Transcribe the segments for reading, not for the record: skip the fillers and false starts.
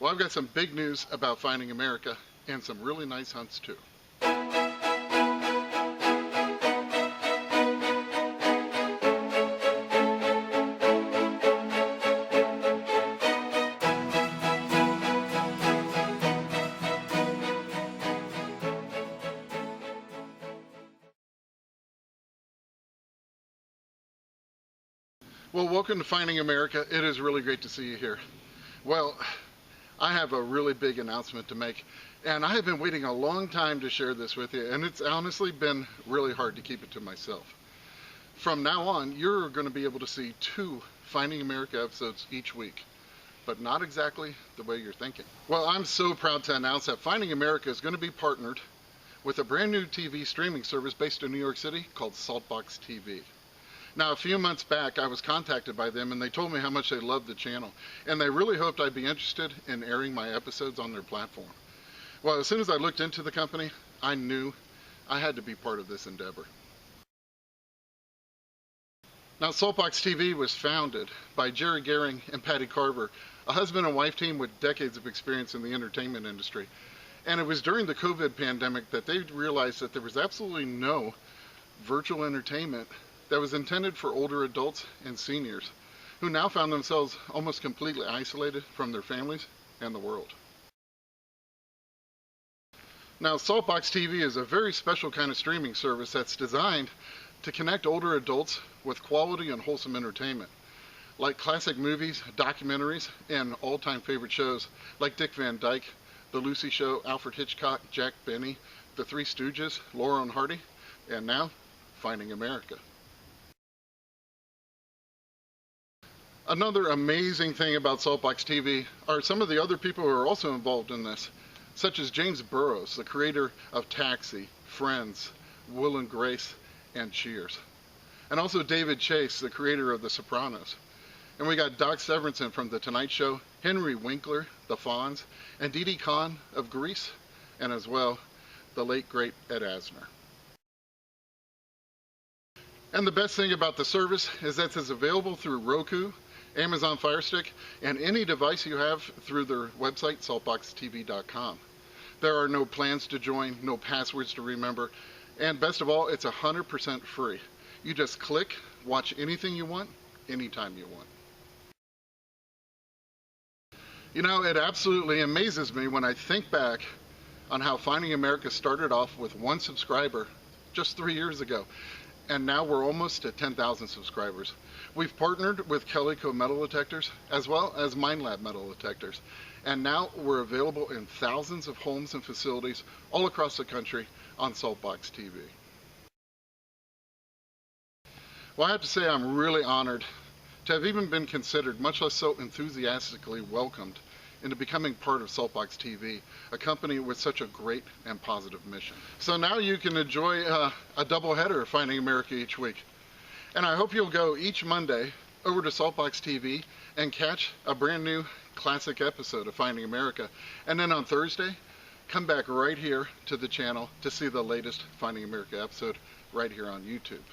Well, I've got some big news about Finding America and some really nice hunts too. Well, welcome to Finding America. It is really great to see you here. Well, I have a really big announcement to make, and I have been waiting a long time to share this with you, and it's honestly been really hard to keep it to myself. From now on, you're going to be able to see 2 Finding America episodes each week, but not exactly the way you're thinking. Well, I'm so proud to announce that Finding America is going to be partnered with a brand new TV streaming service based in New York City called Saltbox TV. Now, a few months back, I was contacted by them and they told me how much they loved the channel, and they really hoped I'd be interested in airing my episodes on their platform. Well, as soon as I looked into the company, I knew I had to be part of this endeavor. Now, Saltbox TV was founded by Jerry Gehring and Patty Carver, a husband and wife team with decades of experience in the entertainment industry. And it was during the COVID pandemic that they realized that there was absolutely no virtual entertainment that was intended for older adults and seniors who now found themselves almost completely isolated from their families and the world. Now, Saltbox TV is a very special kind of streaming service that's designed to connect older adults with quality and wholesome entertainment, like classic movies, documentaries, and all-time favorite shows like Dick Van Dyke, The Lucy Show, Alfred Hitchcock, Jack Benny, The Three Stooges, Laurel and Hardy, and now, Finding America. Another amazing thing about Saltbox TV are some of the other people who are also involved in this, such as James Burrows, the creator of Taxi, Friends, Will and Grace, and Cheers. And also David Chase, the creator of The Sopranos. And we got Doc Severinsen from The Tonight Show, Henry Winkler, The Fonz, and Didi Khan of Grease, and as well, the late great Ed Asner. And the best thing about the service is that it's available through Roku, Amazon Fire Stick, and any device you have through their website, saltboxtv.com. There are no plans to join, no passwords to remember, and best of all, it's 100% free. You just click, watch anything you want, anytime you want. You know, it absolutely amazes me when I think back on how Finding America started off with 1 subscriber just 3 years ago. And now we're almost at 10,000 subscribers. We've partnered with Calico metal detectors as well as Minelab metal detectors. And now we're available in thousands of homes and facilities all across the country on Saltbox TV. Well, I have to say I'm really honored to have even been considered, much less so enthusiastically welcomed, into becoming part of Saltbox TV, a company with such a great and positive mission. So now you can enjoy a double header of Finding America each week. And I hope you'll go each Monday over to Saltbox TV and catch a brand new classic episode of Finding America. And then on Thursday, come back right here to the channel to see the latest Finding America episode right here on YouTube.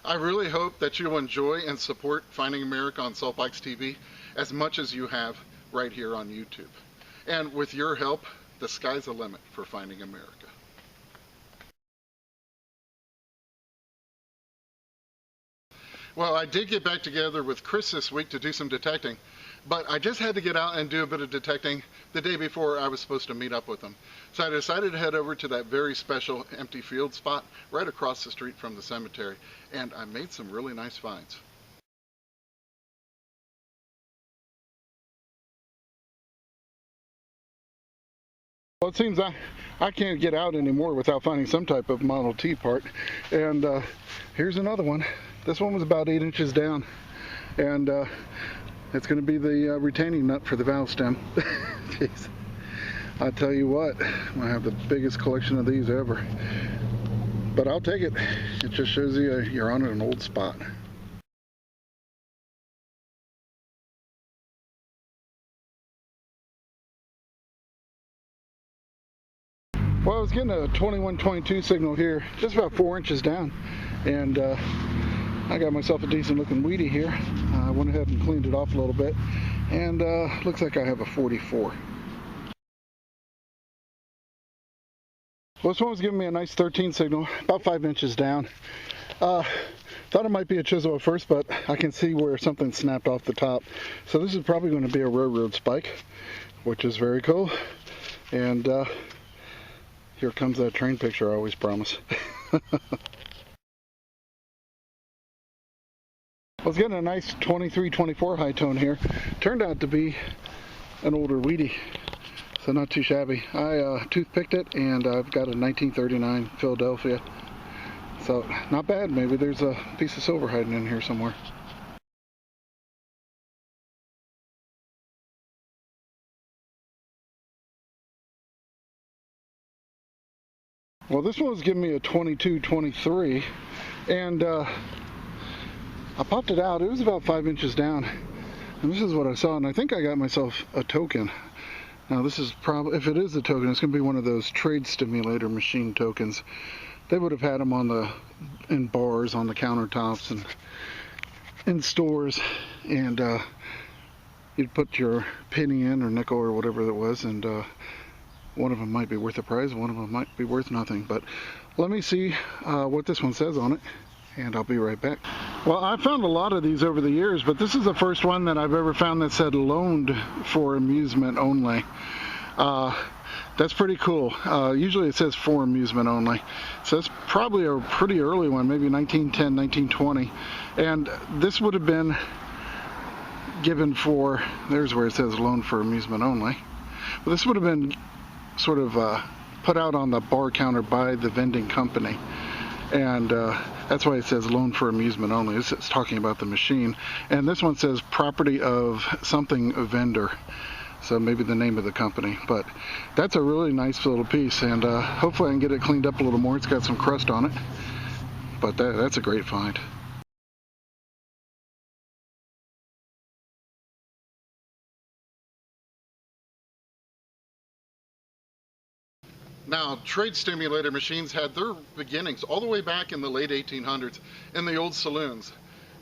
I really hope that you'll enjoy and support Finding America on Saltbox TV as much as you have right here on YouTube. And with your help, the sky's the limit for Finding America. Well, I did get back together with Chris this week to do some detecting, but I just had to get out and do a bit of detecting the day before I was supposed to meet up with him. So I decided to head over to that very special empty field spot right across the street from the cemetery, and I made some really nice finds. Well, it seems I can't get out anymore without finding some type of Model T part. And here's another one. This one was about 8 inches down. And it's going to be the retaining nut for the valve stem. Jeez. I tell you what, I have the biggest collection of these ever. But I'll take it. It just shows you you're on an old spot. Well, I was getting a 21-22 signal here, just about 4 inches down, and I got myself a decent looking weedy here. I went ahead and cleaned it off a little bit, And looks like I have a 44. Well, this one was giving me a nice 13 signal, about 5 inches down. Thought it might be a chisel at first, but I can see where something snapped off the top. So this is probably going to be a railroad spike, which is very cool. And here comes that train picture I always promise. I was getting a nice 23-24 high tone here. Turned out to be an older Wheatie, so not too shabby. I toothpicked it, and I've got a 1939 Philadelphia. So not bad. Maybe there's a piece of silver hiding in here somewhere. Well, this one was giving me a 22-23, and I popped it out. It was about 5 inches down, and this is what I saw, and I think I got myself a token. Now this is probably, if it is a token, it's going to be one of those trade stimulator machine tokens. They would have had them in bars, on the countertops, and in stores, and you'd put your penny in, or nickel, or whatever it was, and one of them might be worth a prize, one of them might be worth nothing. But let me see what this one says on it, and I'll be right back. Well, I've found a lot of these over the years, but this is the first one that I've ever found that said loaned for amusement only. That's pretty cool. Usually it says for amusement only. So that's probably a pretty early one, maybe 1910, 1920. And this would have been given for, there's where it says loaned for amusement only. But this would have been sort of put out on the bar counter by the vending company. And that's why it says loan for amusement only. It's talking about the machine. And this one says property of something vendor. So maybe the name of the company. But that's a really nice little piece, and hopefully I can get it cleaned up a little more. It's got some crust on it, but that's a great find. Now, trade stimulator machines had their beginnings all the way back in the late 1800s in the old saloons.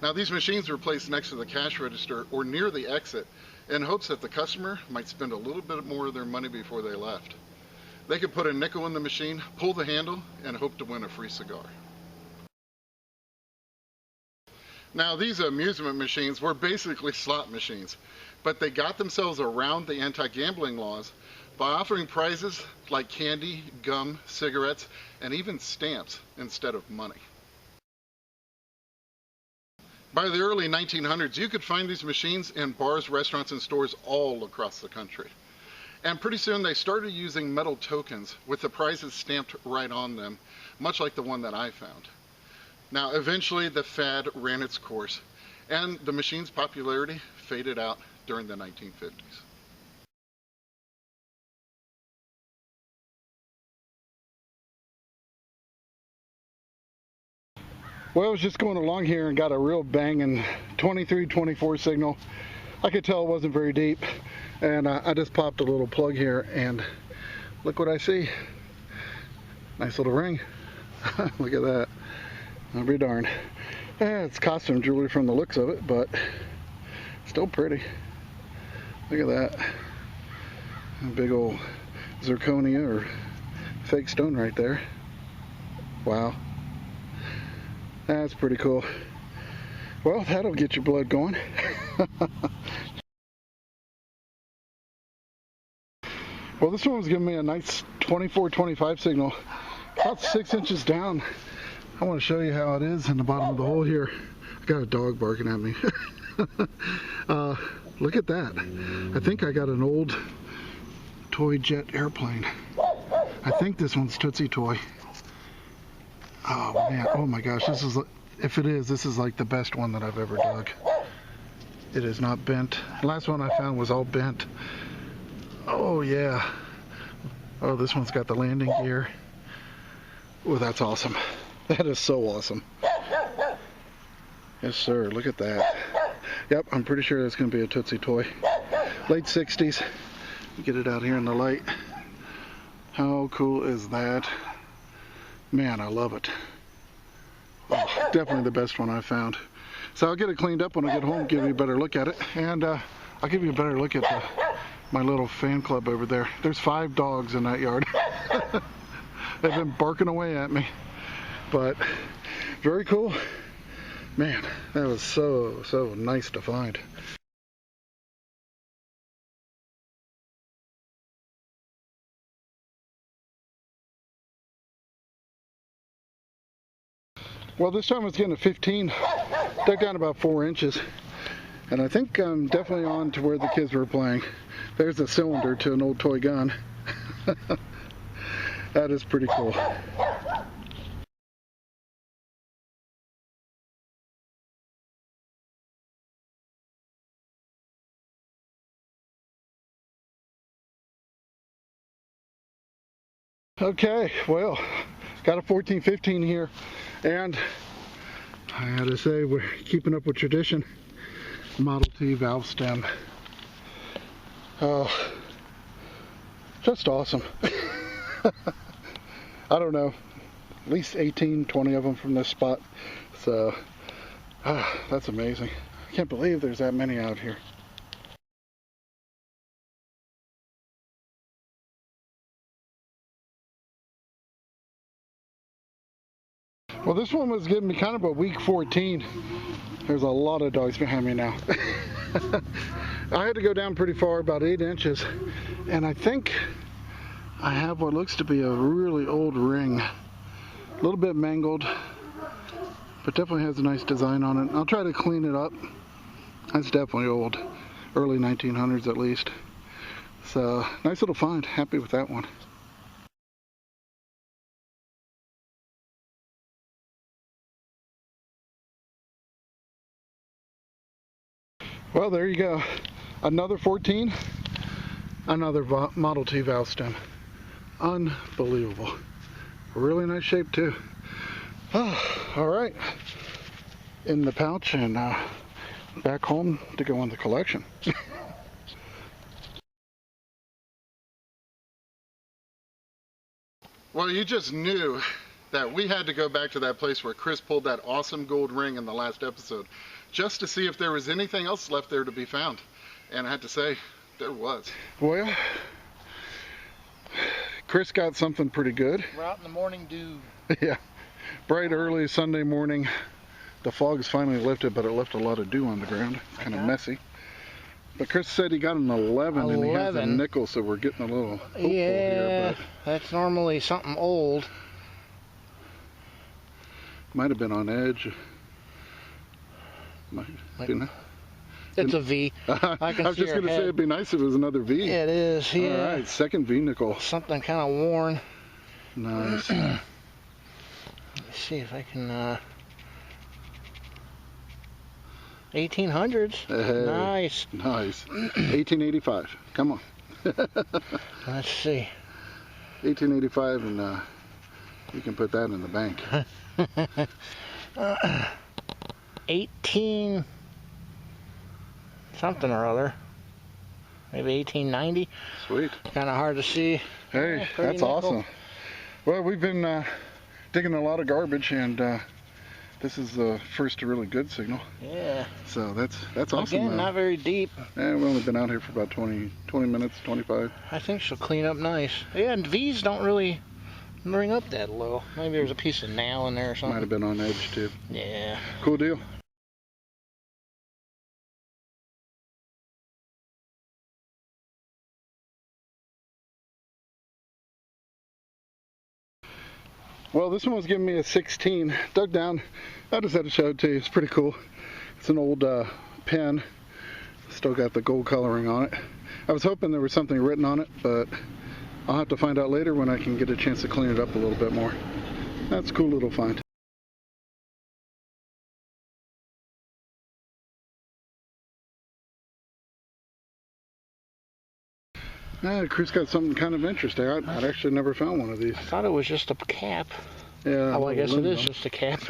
Now, these machines were placed next to the cash register or near the exit in hopes that the customer might spend a little bit more of their money before they left. They could put a nickel in the machine, pull the handle, and hope to win a free cigar. Now, these amusement machines were basically slot machines, but they got themselves around the anti-gambling laws by offering prizes like candy, gum, cigarettes, and even stamps instead of money. By the early 1900s, you could find these machines in bars, restaurants, and stores all across the country. And pretty soon they started using metal tokens with the prizes stamped right on them, much like the one that I found. Now, eventually the fad ran its course, and the machine's popularity faded out during the 1950s. Well, I was just going along here and got a real banging 23-24 signal. I could tell it wasn't very deep, and I just popped a little plug here, and look what I see. Nice little ring. Look at that. I'll be darned. It's costume jewelry from the looks of it, but still pretty. Look at that. A big old zirconia or fake stone right there. Wow. That's pretty cool. Well, that'll get your blood going. Well, this one was giving me a nice 24-25 signal, about 6 inches down. I want to show you how it is in the bottom of the hole here. I got a dog barking at me. Look at that. I think I got an old toy jet airplane. I think this one's Tootsie Toy. Oh man, oh my gosh, this is, if it is, this is like the best one that I've ever dug. It is not bent. The last one I found was all bent. Oh yeah. Oh, this one's got the landing gear. Oh, that's awesome. That is so awesome. Yes sir, look at that. Yep, I'm pretty sure that's going to be a Tootsie Toy. Late 60s. Get it out here in the light. How cool is that? Man, I love it. Oh, definitely the best one I've found. So I'll get it cleaned up when I get home, give you a better look at it, and I'll give you a better look at my little fan club over there. There's 5 dogs in that yard. They've been barking away at me, but very cool. Man, that was so nice to find. Well, this time I was getting a 15, dug down about 4 inches, and I think I'm definitely on to where the kids were playing. There's a cylinder to an old toy gun. That is pretty cool. Okay, well, got a 14-15 here, and I gotta say we're keeping up with tradition. Model T valve stem. Oh, just awesome. I don't know, at least 18, 20 of them from this spot. So, that's amazing. I can't believe there's that many out here. Well, this one was giving me kind of a weak 14. There's a lot of dogs behind me now. I had to go down pretty far, about 8 inches, and I think I have what looks to be a really old ring. A little bit mangled, but definitely has a nice design on it. I'll try to clean it up. That's definitely old, early 1900s at least. So, nice little find. Happy with that one. Well, there you go. Another 14, another Model T valve stem. Unbelievable. Really nice shape too. All right, in the pouch and back home to go in the collection. Well, you just knew that we had to go back to that place where Chris pulled that awesome gold ring in the last episode, just to see if there was anything else left there to be found. And I had to say, there was. Well, Chris got something pretty good. We're out in the morning dew. Yeah, bright early Sunday morning. The fog's finally lifted, but it left a lot of dew on the ground. Kind of messy. But Chris said he got an 11, and he has a nickel, so we're getting a little hopeful here. But that's normally something old. Might have been on edge. It's a V. I was just going to say it'd be nice if it was another V. It is, yeah. All right, second V nickel. Something kind of worn. Nice. Let's see if I can... 1800s. Hey, nice. Nice. 1885. Come on. Let's see. 1885, and you can put that in the bank. 18 something or other. Maybe 1890. Sweet. Kind of hard to see. Hey, yeah, that's nickel. Awesome. Well, we've been digging a lot of garbage, and this is the first really good signal. Yeah. So that's awesome. Again, not very deep. Yeah, we've only been out here for about 20 minutes, 25. I think she'll clean up nice. Yeah, and V's don't really ring up that low. Maybe there's a piece of nail in there or something. Might have been on edge too. Yeah. Cool deal. Well, this one was giving me a 16. Dug down. I just had to show it to you. It's pretty cool. It's an old pen. Still got the gold coloring on it. I was hoping there was something written on it, but I'll have to find out later when I can get a chance to clean it up a little bit more. That's a cool little find. Chris got something kind of interesting. I'd actually never found one of these. I thought it was just a cap. Yeah. Oh, I guess it is just a cap.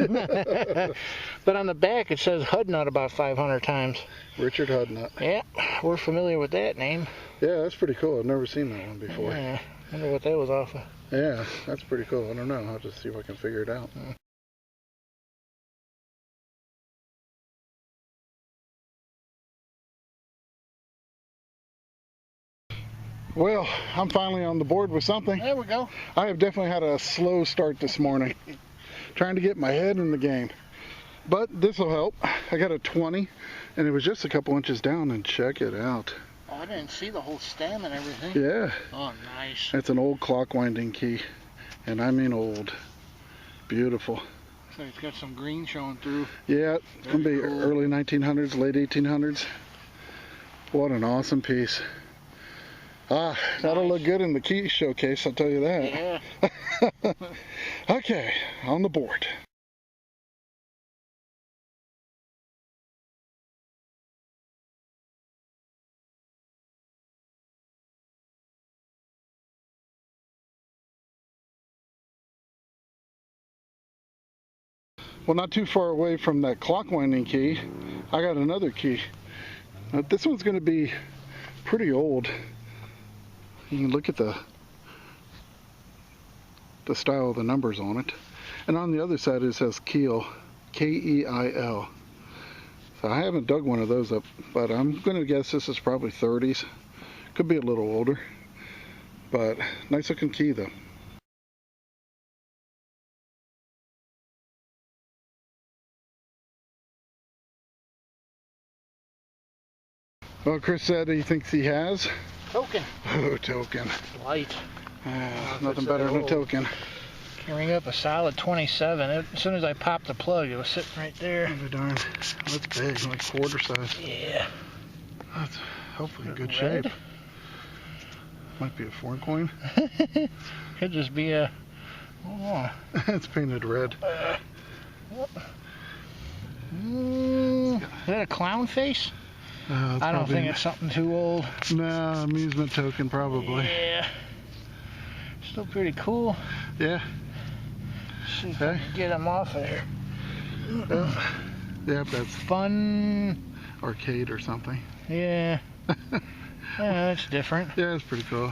But on the back it says Hudnut about 500 times. Richard Hudnut. Yeah, we're familiar with that name. Yeah, that's pretty cool. I've never seen that one before. Yeah, wonder what that was off of. Yeah, that's pretty cool. I don't know. I'll just see if I can figure it out. Well, I'm finally on the board with something. There we go. I have definitely had a slow start this morning, trying to get my head in the game. But this will help. I got a 20, and it was just a couple inches down, and check it out. Oh, I didn't see the whole stem and everything. Yeah. Oh, nice. It's an old clock winding key, and I mean old. Beautiful. So it's got some green showing through. Yeah, it's going to be cool. Early 1900s, late 1800s. What an awesome piece. Ah, that'll look good in the key showcase, I'll tell you that. Yeah. Okay, on the board. Well, not too far away from that clock winding key, I got another key. Now, this one's going to be pretty old. You can look at the style of the numbers on it. And on the other side it says Keil, K-E-I-L. So I haven't dug one of those up, but I'm going to guess this is probably 30s. Could be a little older, but nice looking key though. Well, Chris said he thinks he has. Token. Oh, token. Light. Nothing better than a token. Carrying up a solid 27. As soon as I popped the plug, it was sitting right there. Oh, darn. That's big, like quarter size. Yeah. That's hopefully in good Red? shape. Might be a foreign coin. Could just be a... Oh. It's painted red. Is that a clown face? I don't think it's something too old. No, amusement token probably. Yeah. Still pretty cool. Yeah. See if I can get them off of there. Yep, that's Fun. arcade or something. Yeah. Yeah, that's different. Yeah, it's pretty cool.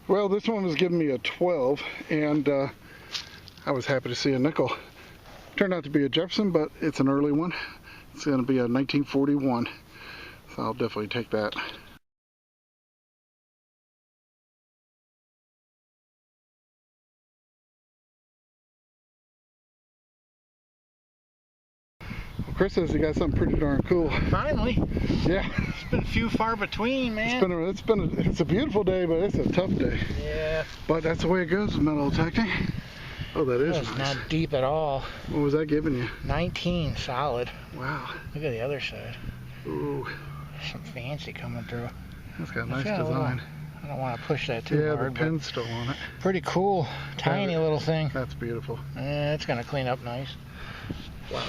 Well, this one was giving me a 12, and I was happy to see a nickel. Turned out to be a Jefferson, but it's an early one. It's going to be a 1941, so I'll definitely take that. Well, Chris says he got something pretty darn cool. Finally. Yeah. It's been few far between, man. It's a beautiful day, but it's a tough day. Yeah. But that's the way it goes with metal detecting. Oh, that is That's nice. not deep at all. What was that giving you? 19 solid. Wow. Look at the other side. Ooh. Some fancy coming through. That's got a nice got a design. I don't want to push that too Yeah, hard. the pin's still on it. Pretty cool. Tiny little thing. That's beautiful. Yeah, it's going to clean up nice. Wow.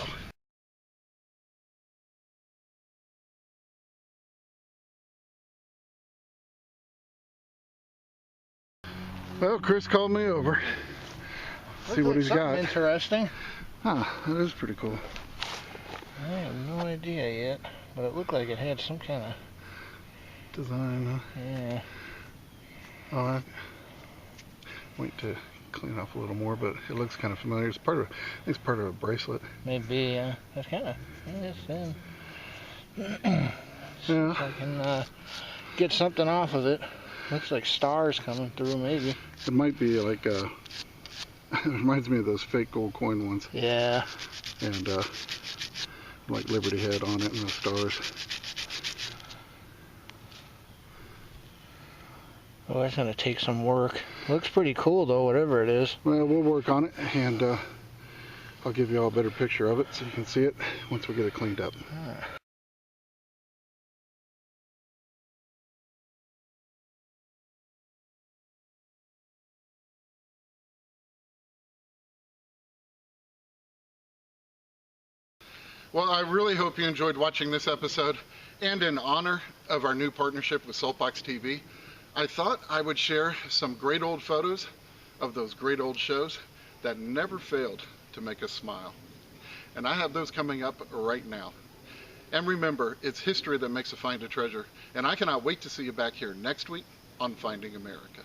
Well, Chris called me over. See what he's got. Interesting. Huh, that is pretty cool. I have no idea yet, but it looked like it had some kind of Design, huh? yeah. Oh, I wait to clean off a little more, but it looks kind of familiar. It's part of, I think it's part of a bracelet. Maybe that's kind of it's thin. Yeah. If I can get something off of it. Looks like stars coming through, maybe. It might be like it reminds me of those fake gold coin ones. Yeah. And like Liberty Head on it and the stars. Oh, that's gonna take some work. Looks pretty cool though, whatever it is. Well, we'll work on it, and I'll give you all a better picture of it so you can see it once we get it cleaned up. Well, I really hope you enjoyed watching this episode, and in honor of our new partnership with Saltbox TV, I thought I would share some great old photos of those great old shows that never failed to make us smile. And I have those coming up right now. And remember, it's history that makes a find a treasure, and I cannot wait to see you back here next week on Finding America.